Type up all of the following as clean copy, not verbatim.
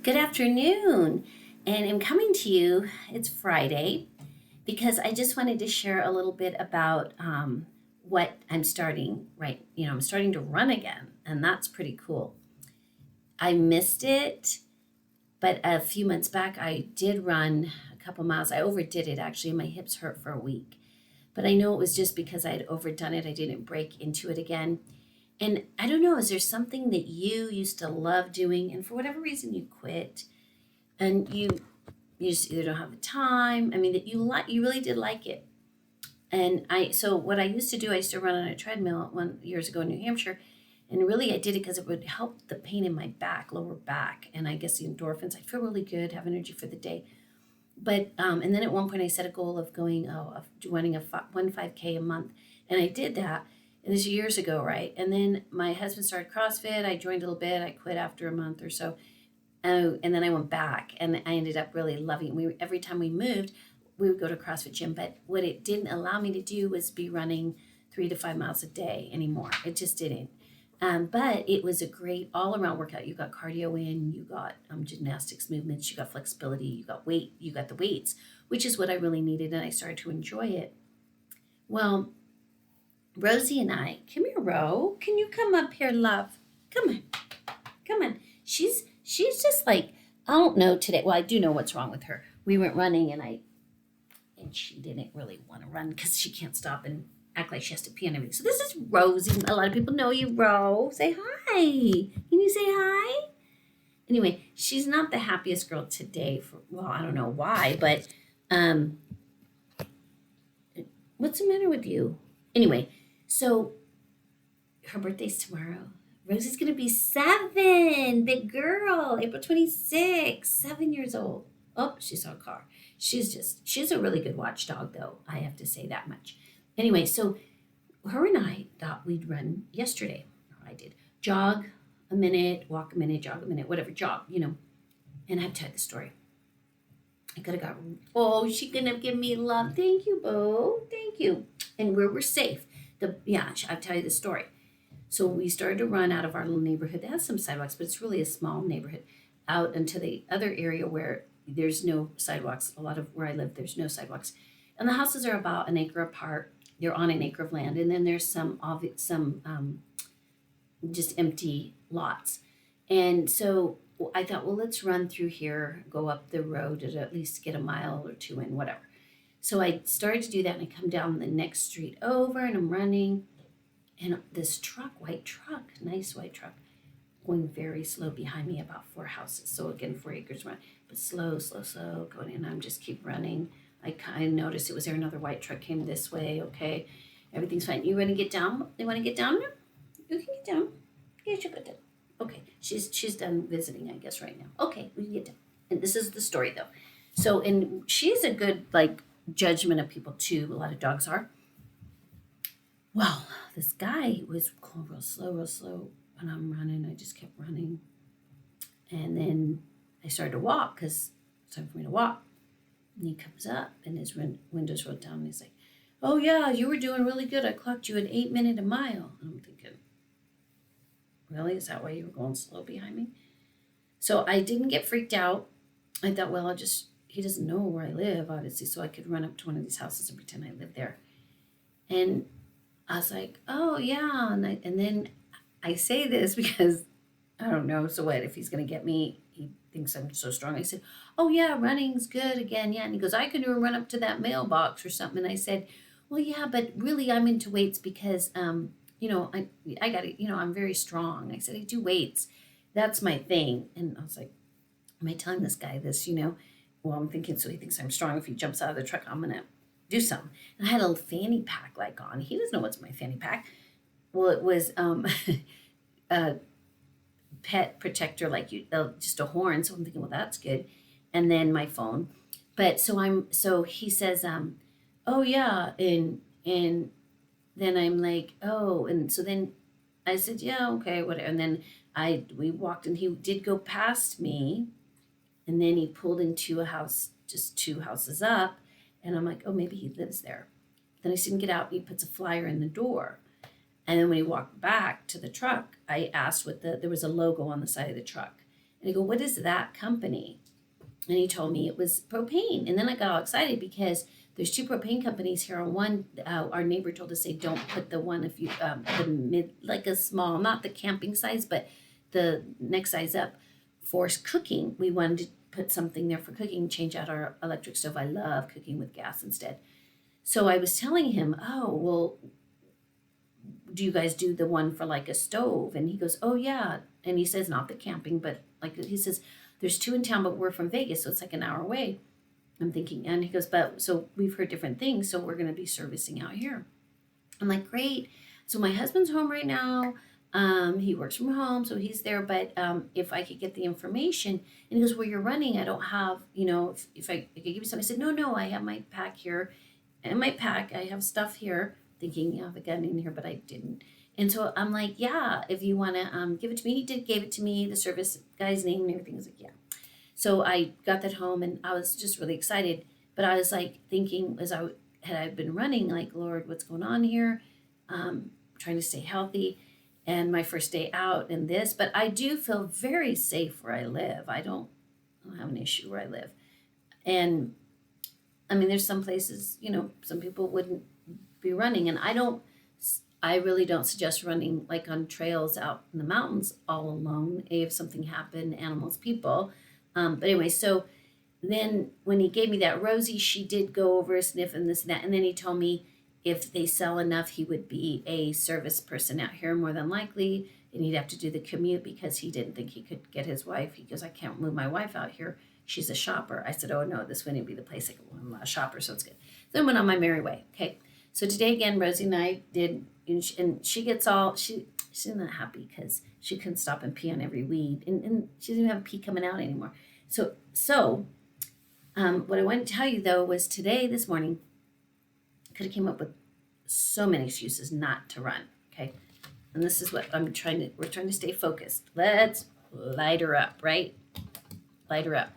Good afternoon, and I'm coming to you. It's Friday because I just wanted to share a little bit about what I'm starting right. I'm starting to run again, and that's pretty cool. I missed it, but a few months back I did run a couple miles. I overdid it actually, and my hips hurt for a week. But I know it was just because I had overdone it. I didn't break into it again. And I don't know, is there something that you used to love doing, and for whatever reason you quit? And you just either don't have the time. I mean, that you really did like it. And so what I used to do, I used to run on a treadmill one years ago in New Hampshire, and really I did it because it would help the pain in my back, lower back, and I guess the endorphins. I feel really good, have energy for the day. But and then at one point I set a goal of going of running one 5K a month, and I did that. And this is years ago, right? And then my husband started CrossFit. I joined a little bit. I quit after a month or so. Oh, and then I went back, and I ended up really loving it. Every time we moved, we would go to CrossFit gym. But what it didn't allow me to do was be running 3 to 5 miles a day anymore. It just didn't. But it was a great all around workout. You got cardio in, you got gymnastics movements, you got flexibility, you got weight, you got the weights, which is what I really needed, and I started to enjoy it. Well, Rosie and I, come here, Ro. Can you come up here, love? Come on, come on. She's just like, I don't know today. Well, I do know what's wrong with her. We went running, and she didn't really want to run because she can't stop and act like she has to pee and everything. So this is Rosie. A lot of people know you, Ro. Say hi. Can you say hi? Anyway, she's not the happiest girl today. Well, I don't know why, but um, what's the matter with you? Anyway, so her birthday's tomorrow. Rosie's gonna be 7, big girl, April 26th, 7 years old. Oh, she saw a car. She's a really good watchdog, though. I have to say that much. Anyway, so her and I thought we'd run yesterday. Or I did. Jog a minute, walk a minute, jog a minute, whatever, jog. And I have to tell you the story. I could have got, oh, she gonna give me love. Thank you, Bo. Thank you. And we're safe. I'll tell you the story. So we started to run out of our little neighborhood that has some sidewalks, but it's really a small neighborhood, out into the other area where there's no sidewalks. A lot of where I live, there's no sidewalks. And the houses are about an acre apart. They're on an acre of land. And then there's some just empty lots. And so I thought, well, let's run through here, go up the road to at least get a mile or two in, whatever. So I started to do that, and I come down the next street over, and I'm running. And this white truck, nice white truck, going very slow behind me, about 4 houses. So again, 4 acres run, but slow, slow, slow going. And I'm just keep running. I kind of noticed it was there. Another white truck came this way. Okay, everything's fine. You want to get down? They want to get down now? You can get down. Yeah, she'll get down. Okay, she's done visiting, I guess, right now. Okay, we can get down. And this is the story, though. So, and she's a good judgment of people too. A lot of dogs are. Well, this guy was going real slow, and I'm running. I just kept running. And then I started to walk because it's time for me to walk. And he comes up, and his windows rolled down, and he's like, oh, yeah, you were doing really good. I clocked you at 8 minutes a mile. And I'm thinking, really? Is that why you were going slow behind me? So I didn't get freaked out. I thought, well, he doesn't know where I live, obviously, so I could run up to one of these houses and pretend I live there. And I was like, oh, yeah. And then I say this because I don't know. So what? If he's going to get me, he thinks I'm so strong. I said, oh, yeah, running's good again. Yeah. And he goes, I could even run up to that mailbox or something. And I said, well, yeah, but really I'm into weights because, I got it. I'm very strong. I said, I do weights. That's my thing. And I was like, am I telling this guy this, Well, I'm thinking, so he thinks I'm strong. If he jumps out of the truck, I'm going to do something. And I had a fanny pack on. He doesn't know what's my fanny pack. Well, it was a pet protector, just a horn. So I'm thinking, well, that's good. And then my phone. But so he says, oh yeah, and then I'm like, oh, and so then I said, yeah, okay, whatever. And then we walked, and he did go past me, and then he pulled into a house just 2 houses up, and I'm like, oh, maybe he lives there. Then I see him get out, and he puts a flyer in the door. And then when he walked back to the truck, I asked there was a logo on the side of the truck. And I go, what is that company? And he told me it was propane. And then I got all excited because there's two propane companies here. On one, our neighbor told us they don't put the one if you the mid, like a small, not the camping size, but the next size up for cooking. We wanted to put something there for cooking, change out our electric stove. I love cooking with gas instead. So I was telling him, oh, well, do you guys do the one for like a stove? And he goes, oh, yeah. And he says, not the camping, but like he says, there's two in town, but we're from Vegas, so it's like an hour away. I'm thinking, and he goes, but so we've heard different things, so we're going to be servicing out here. I'm like, great. So my husband's home right now. He works from home, so he's there. But if I could get the information, and he goes, well, you're running. I don't have, if I could give you something. I said, no, I have my pack here. And my pack, I have stuff here. Thinking, yeah, I have a gun in here, but I didn't. And so I'm like, yeah, if you want to give it to me. He gave it to me, the service guy's name and everything. I was like, yeah. So I got that home and I was just really excited. But I was like thinking as I've been running, like, Lord, what's going on here? Trying to stay healthy and my first day out and this. But I do feel very safe where I live. I don't have an issue where I live. And I mean, there's some places, some people wouldn't be running. And I really don't suggest running like on trails out in the mountains all alone. If something happened, animals, people. But anyway, so then when he gave me that Rosie, she did go over a sniff and this and that. And then he told me if they sell enough, he would be a service person out here more than likely. And he'd have to do the commute because he didn't think he could get his wife. He goes, I can't move my wife out here. She's a shopper. I said, oh, no, this wouldn't be the place. I go, well, I'm not a shopper, so it's good. Then went on my merry way. Okay. So today again, Rosie and I did, and she gets all, she's not happy because she couldn't stop and pee on every weed. And she doesn't even have pee coming out anymore. So what I wanted to tell you, though, was today, this morning, I could have came up with so many excuses not to run, okay? And this is what we're trying to stay focused. Let's light her up, right? Light her up.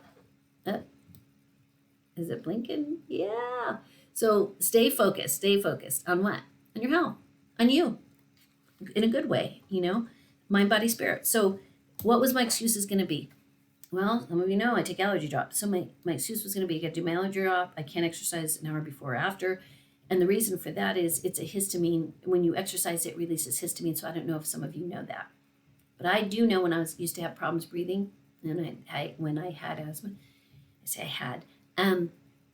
Is it blinking? Yeah. So stay focused. Stay focused on what? On your health. On you. In a good way, mind, body, spirit. So what was my excuses going to be? Well, some of you know I take allergy drops. So my excuse was going to be I got to do my allergy drop. I can't exercise an hour before or after. And the reason for that is it's a histamine. When you exercise, it releases histamine. So I don't know if some of you know that. But I do know when I used to have problems breathing, and when I had asthma, I say I had,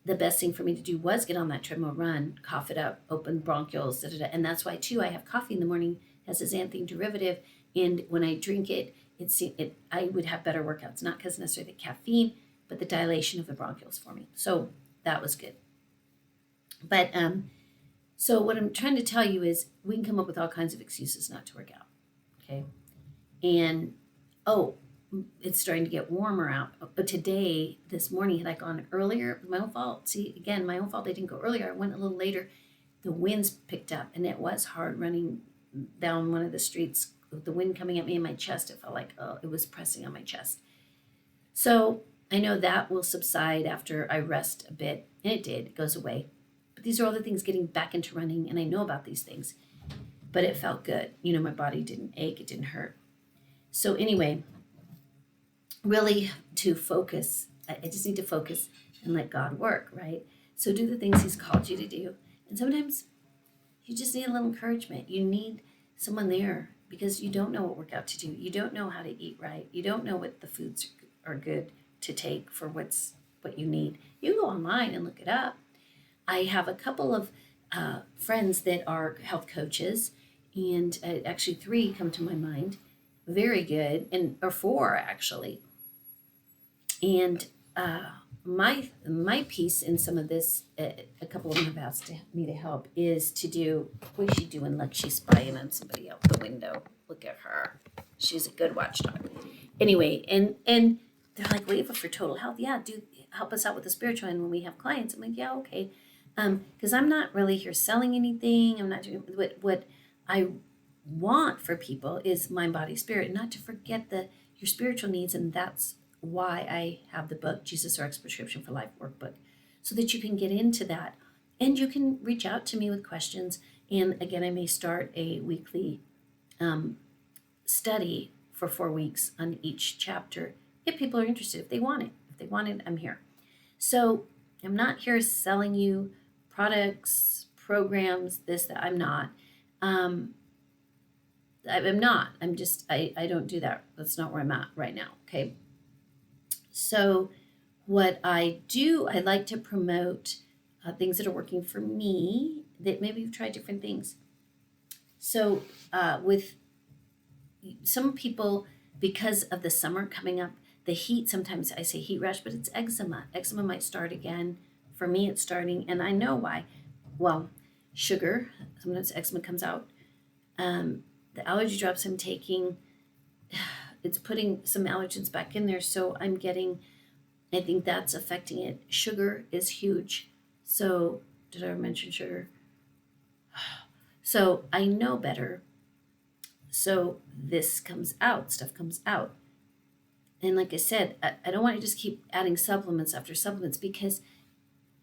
the best thing for me to do was get on that treadmill, run, cough it up, open bronchioles, and that's why too I have coffee in the morning as a xanthine derivative, and when I drink it, I would have better workouts, not because necessarily the caffeine, but the dilation of the bronchioles for me. So that was good. But so what I'm trying to tell you is we can come up with all kinds of excuses not to work out, okay? And it's starting to get warmer out. But today, this morning, had I gone earlier, my own fault. See, again, my own fault. I didn't go earlier. I went a little later. The winds picked up, and it was hard running down one of the streets with the wind coming at me in my chest. It felt like it was pressing on my chest. So I know that will subside after I rest a bit, and it did. It goes away. But these are all the things getting back into running, and I know about these things. But it felt good. My body didn't ache. It didn't hurt. So anyway, really to focus. I just need to focus and let God work, right? So do the things he's called you to do. And sometimes you just need a little encouragement. You need someone there because you don't know what workout to do. You don't know how to eat right. You don't know what the foods are good to take for what you need. You can go online and look it up. I have a couple of friends that are health coaches, and actually 3 come to my mind. Very good, or 4 actually. And my piece in some of this, a couple of them have asked me to help, is to do, what is she doing? Look, she's spying on somebody out the window. Look at her. She's a good watchdog. Anyway, and they're like, Waiva for total health. Yeah, help us out with the spiritual. And when we have clients, I'm like, yeah, okay. Because I'm not really here selling anything. I'm not doing what I want for people is mind, body, spirit, not to forget your spiritual needs. And that's why I have the book, Jesus Rx Prescription for Life workbook, so that you can get into that. And you can reach out to me with questions. And again, I may start a weekly study for 4 weeks on each chapter if people are interested, if they want it. If they want it, I'm here. So I'm not here selling you products, programs, this, that. I'm not. Um, I'm not. I'm just, I don't do that. That's not where I'm at right now. Okay. So what I do, I like to promote things that are working for me that maybe you've tried different things. So with some people, because of the summer coming up, the heat, sometimes I say heat rash, but it's eczema. Eczema might start again. For me, it's starting, and I know why. Well, sugar, sometimes eczema comes out. The allergy drops I'm taking, it's putting some allergens back in there. So I think that's affecting it. Sugar is huge. So, did I mention sugar? So, I know better. So, this comes out, stuff comes out. And like I said, I don't want to just keep adding supplements after supplements because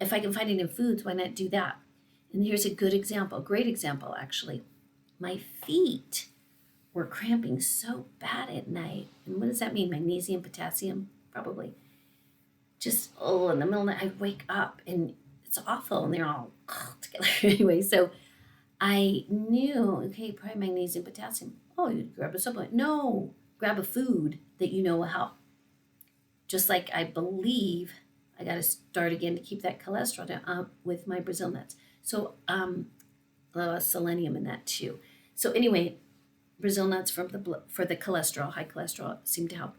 if I can find it in foods, why not do that? And here's a good example, great example actually. My feet were cramping so bad at night. And what does that mean? Magnesium, potassium? Probably. Just, oh, in the middle of the night, I wake up and it's awful and they're all together anyway. So I knew, okay, probably magnesium, potassium. Oh, you'd grab a supplement. No, grab a food that you know will help. Just like I believe I got to start again to keep that cholesterol down with my Brazil nuts. So selenium in that too. So anyway, Brazil nuts for the cholesterol, high cholesterol, seem to help,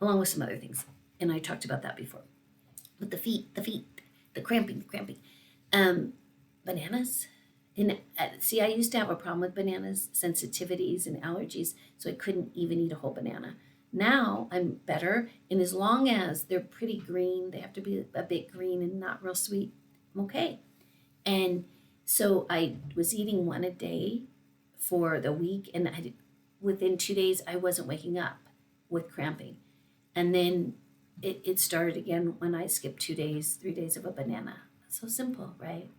along with some other things. And I talked about that before. But the feet, the cramping. Bananas. And see, I used to have a problem with bananas, sensitivities and allergies, so I couldn't even eat a whole banana. Now I'm better, and as long as they're pretty green, they have to be a bit green and not real sweet, I'm okay. And so I was eating one a day for the week, and within 2 days, I wasn't waking up with cramping. And then it started again when I skipped 2 days, 3 days of a banana. So simple, right?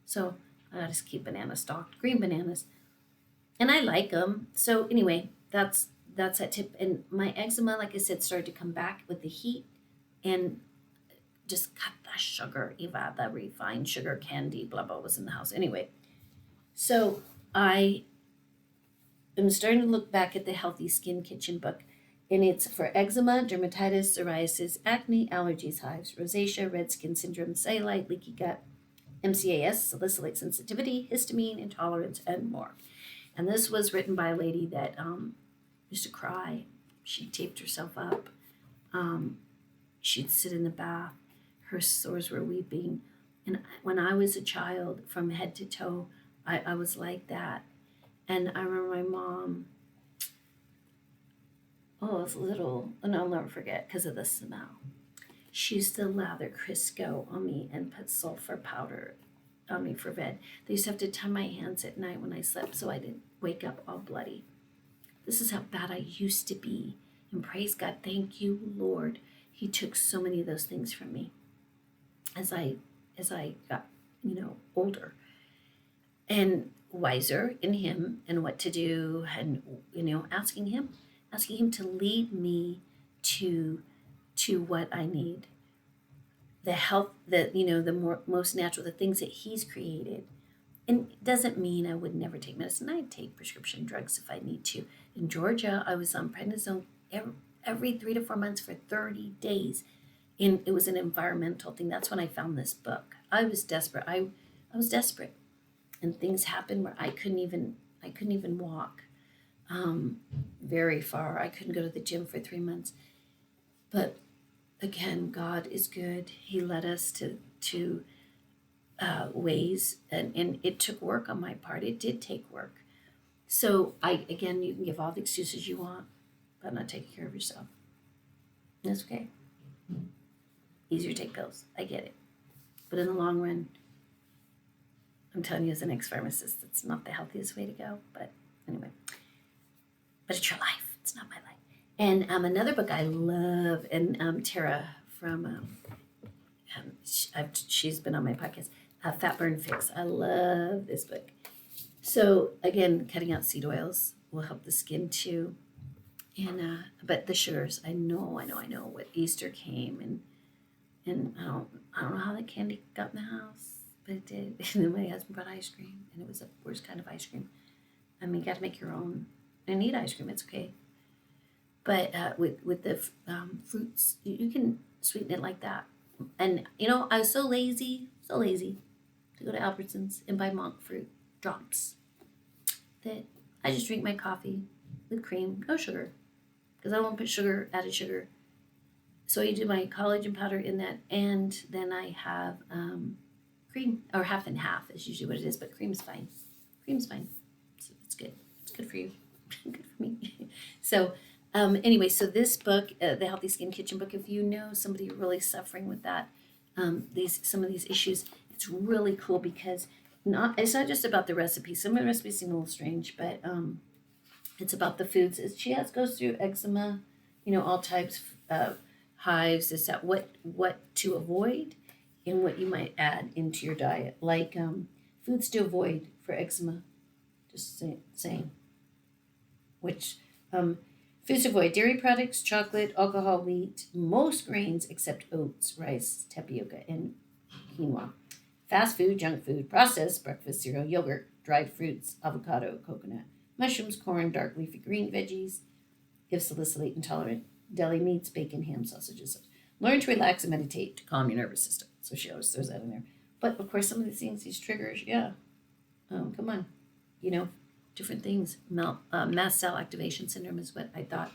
So I just keep banana stocked, green bananas, and I like them. So anyway, that's that tip. And my eczema, like I said, started to come back with the heat, and just cut the sugar. Eva, the refined sugar candy, blah blah, was in the house anyway. So I am starting to look back at the Healthy Skin Kitchen book, and it's for eczema, dermatitis, psoriasis, acne, allergies, hives, rosacea, red skin syndrome, cellulite, leaky gut, MCAS, salicylate sensitivity, histamine intolerance, and more. And this was written by a lady that used to cry. She taped herself up. She'd sit in the bath. Her sores were weeping. And when I was a child, from head to toe, I was like that. And I remember my mom, oh, it was little, and I'll never forget because of the smell. She used to lather Crisco on me and put sulfur powder on me for bed. They used to have to tie my hands at night when I slept so I didn't wake up all bloody. This is how bad I used to be. And praise God, thank you, Lord. He took so many of those things from me as I got, older and wiser in Him and what to do, and asking Him to lead me to what I need, the health, the most natural, the things that He's created. And it doesn't mean I would never take medicine. I'd take prescription drugs if I need to. In Georgia, I was on prednisone every 3 to 4 months for 30 days. And it was an environmental thing. That's when I found this book. I was desperate. I was desperate. And things happened where I couldn't even walk very far. I couldn't go to the gym for 3 months. But again, God is good. He led us to ways, and it took work on my part. It did take work. So you can give all the excuses you want, but not taking care of yourself. That's okay. Easier to take pills. I get it. But in the long run, I'm telling you as an ex-pharmacist, it's not the healthiest way to go. But anyway, but it's your life. It's not my life. And another book I love, and Tara from, she's been on my podcast, Fat Burn Fix. I love this book. So again, cutting out seed oils will help the skin too. And but the sugars, I know what Easter came, and I don't know how that candy got in the house, but it did. And then my husband brought ice cream, and it was the worst kind of ice cream. I mean, you got to make your own and eat ice cream. It's okay. But with the fruits, you can sweeten it like that. And I was so lazy to go to Albertsons and buy monk fruit drops that I just drink my coffee with cream, no sugar, because I don't want to put added sugar. So I do my collagen powder in that, and then I have cream, or half and half is usually what it is, but cream's fine. Cream's fine. It's good. It's good for you. Good for me. So anyway, so this book, the Healthy Skin Kitchen book, if you know somebody really suffering with that, some of these issues, it's really cool because it's not just about the recipes. Some of the recipes seem a little strange, but it's about the foods. She goes through eczema, all types of hives, is that what to avoid and what you might add into your diet, like foods to avoid for eczema. Just saying, which foods to avoid: dairy products, chocolate, alcohol, wheat, most grains except oats, rice, tapioca, and quinoa. Fast food, junk food, processed breakfast cereal, yogurt, dried fruits, avocado, coconut, mushrooms, corn, dark leafy green veggies, if salicylate intolerant, deli meats, bacon, ham, sausages. Learn to relax and meditate to calm your nervous system. So she always throws that in there. But of course, some of these things, these triggers, yeah. Come on, different things. Mast cell activation syndrome is what I thought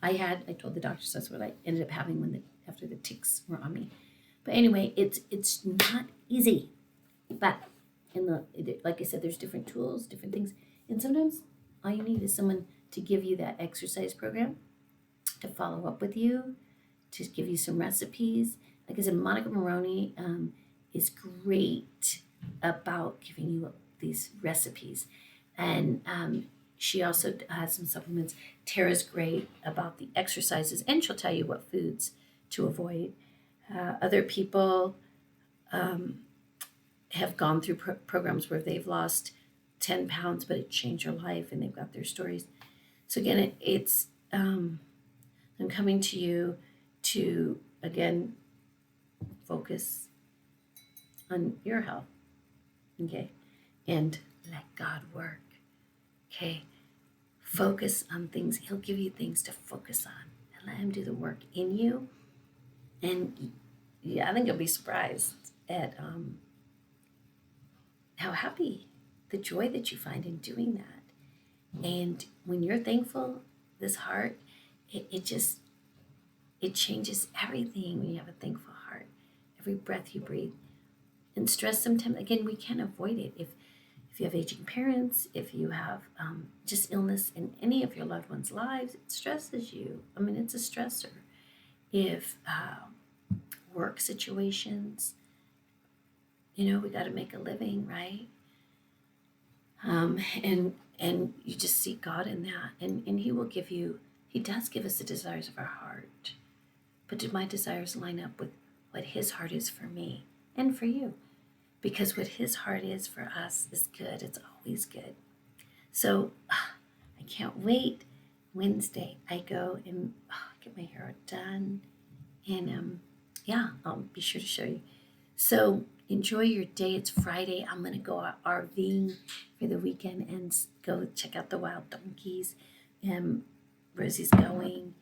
I had. I told the doctors that's what I ended up having after the ticks were on me. But anyway, it's not easy. But like I said, there's different tools, different things, and sometimes all you need is someone to give you that exercise program, to follow up with you, to give you some recipes. Like I said, Monica Maroney is great about giving you these recipes, and she also has some supplements. Tara's great about the exercises, and she'll tell you what foods to avoid. Other people have gone through programs where they've lost 10 pounds, but it changed their life, and they've got their stories. So again, it's I'm coming to you to, again, focus on your health, okay? And let God work, okay? Focus on things. He'll give you things to focus on, and let him do the work in you. And yeah, I think you'll be surprised at how happy, the joy that you find in doing that. And when you're thankful, this heart, it changes everything when you have a thankful heart. Every breath you breathe. And stress, sometimes, again, we can't avoid it. If you have aging parents, if you have just illness in any of your loved ones' lives, it stresses you. I mean, it's a stressor. If work situations, we got to make a living, right? And you just seek God in that, and He will give you. He does give us the desires of our heart, but do my desires line up with what His heart is for me and for you? Because what His heart is for us is good. It's always good. So I can't wait. Wednesday, I go and get my hair done, and I'll be sure to show you. So enjoy your day. It's Friday. I'm going to go out RVing for the weekend and go check out the wild donkeys. Rosie's going.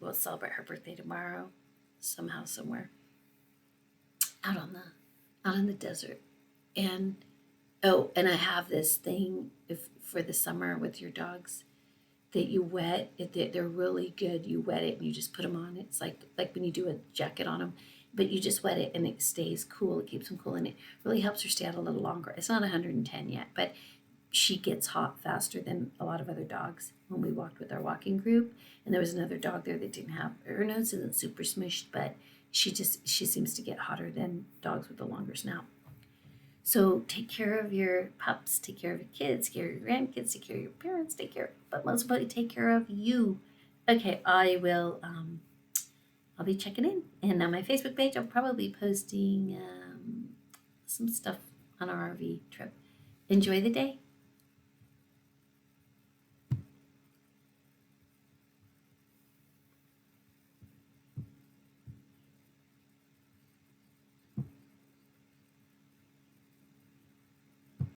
We'll celebrate her birthday tomorrow, somehow, somewhere, out in the desert. And and I have this thing for the summer with your dogs that you wet. They're really good. You wet it and you just put them on. It's like when you do a jacket on them, but you just wet it and it stays cool. It keeps them cool, and it really helps her stay out a little longer. It's not 110 yet, but she gets hot faster than a lot of other dogs. When we walked with our walking group, and there was another dog there that didn't have, her nose isn't super smushed, but she seems to get hotter than dogs with a longer snout. So take care of your pups, take care of your kids, take care of your grandkids, take care of your parents, but most importantly, take care of you. Okay, I'll be checking in, and on my Facebook page, I'll probably be posting some stuff on our RV trip. Enjoy the day.